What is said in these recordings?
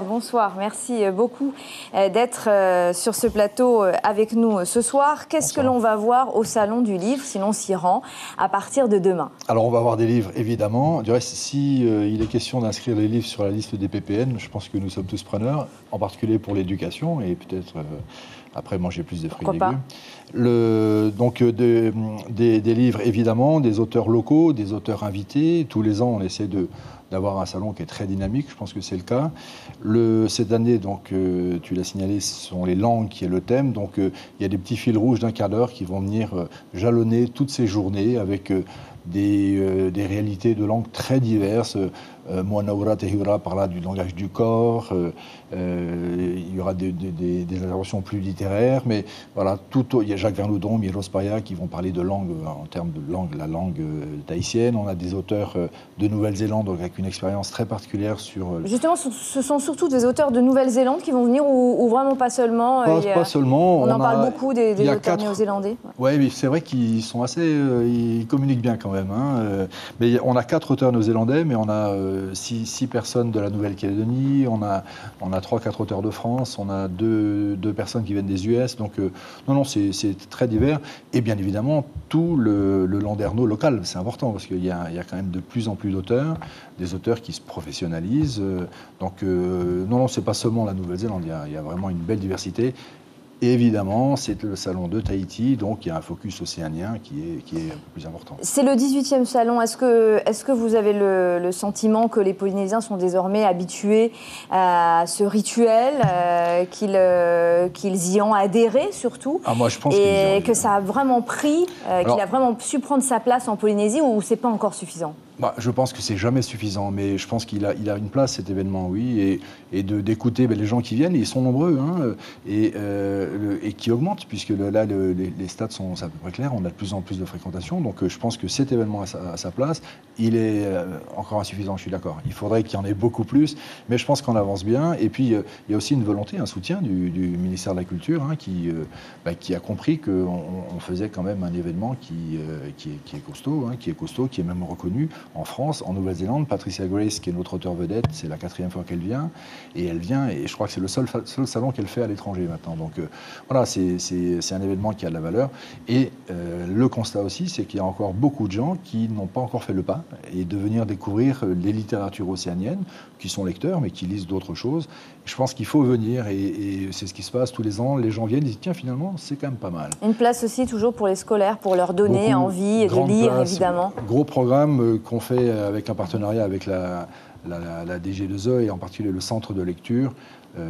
Bonsoir, merci beaucoup d'être sur ce plateau avec nous ce soir. Qu'est-ce que l'on va voir au Salon du Livre, si l'on s'y rend, à partir de demain? Alors on va voir des livres, évidemment. Du reste, si il est question d'inscrire les livres sur la liste des PPN, je pense que nous sommes tous preneurs, en particulier pour l'éducation et peut-être après manger plus de fruits et légumes. Donc des livres, évidemment, des auteurs locaux, des auteurs invités. Tous les ans, on essaie d'avoir un salon qui est très dynamique, je pense que c'est le cas. Cette année, donc, tu l'as signalé, ce sont les langues qui est le thème. Donc il y a des petits fils rouges d'un quart d'heure qui vont venir jalonner toutes ces journées avec des réalités de langues très diverses. Moanaura Tehura parlera du langage du corps. Il y aura des interventions plus littéraires, mais voilà, il y a Jacques Vernoudon, Miros Paya qui vont parler de langue, en termes de langue, la langue tahitienne. On a des auteurs de Nouvelle-Zélande avec une expérience très particulière sur... Justement, ce sont surtout des auteurs de Nouvelle-Zélande qui vont venir ou vraiment pas seulement Pas seulement. On en parle beaucoup des auteurs néo-zélandais. Oui, mais c'est vrai qu'ils sont assez... ils communiquent bien quand même. Hein. Mais on a 4 auteurs néo-zélandais, mais on a 6 personnes de la Nouvelle-Calédonie, on a 3-4 auteurs de France, on a 2 personnes qui viennent des US. Donc non, c'est très divers. Et bien évidemment, tout le landerneau local, c'est important, parce qu'il y a quand même de plus en plus d'auteurs, des auteurs qui se professionnalisent. Donc non, c'est pas seulement la Nouvelle-Zélande, il y a vraiment une belle diversité. Et évidemment, c'est le salon de Tahiti, donc il y a un focus océanien qui est un peu plus important. C'est le 18e salon. Est-ce que vous avez le sentiment que les Polynésiens sont désormais habitués à ce rituel, qu'ils y ont adhéré surtout, moi, je pense et que ça a vraiment pris, qu'il a vraiment su prendre sa place en Polynésie, ou c'est pas encore suffisant? Je pense que c'est jamais suffisant, mais je pense qu'il a une place, cet événement, oui, et d'écouter les gens qui viennent, ils sont nombreux, hein, et qui augmentent, puisque là, les stats sont à peu près clairs, on a de plus en plus de fréquentation, donc je pense que cet événement a sa place. Il est encore insuffisant, je suis d'accord. Il faudrait qu'il y en ait beaucoup plus, mais je pense qu'on avance bien, et puis il y a aussi une volonté, un soutien du ministère de la Culture, hein, qui a compris qu'on faisait quand même un événement qui est costaud, hein, qui est même reconnu. En France, en Nouvelle-Zélande, Patricia Grace, qui est notre auteure vedette, c'est la 4e fois qu'elle vient, et je crois que c'est le seul salon qu'elle fait à l'étranger maintenant. Donc voilà, c'est un événement qui a de la valeur. Et le constat aussi, c'est qu'il y a encore beaucoup de gens qui n'ont pas encore fait le pas, et de venir découvrir les littératures océaniennes, qui sont lecteurs, mais qui lisent d'autres choses. Je pense qu'il faut venir, et c'est ce qui se passe tous les ans. Les gens viennent et disent, tiens, finalement, c'est quand même pas mal. Une place aussi toujours pour les scolaires, pour leur donner envie de lire, évidemment. Gros programme qu'on fait avec un partenariat avec la DG2E et en particulier le centre de lecture,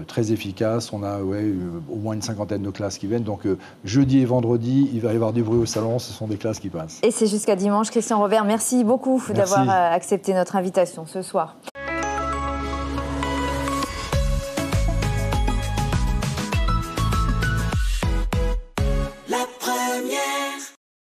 très efficace. On a au moins une 50aine de classes qui viennent. Donc jeudi et vendredi, il va y avoir du bruit au salon, ce sont des classes qui passent. Et c'est jusqu'à dimanche. Christian Robert, merci beaucoup d'avoir accepté notre invitation ce soir.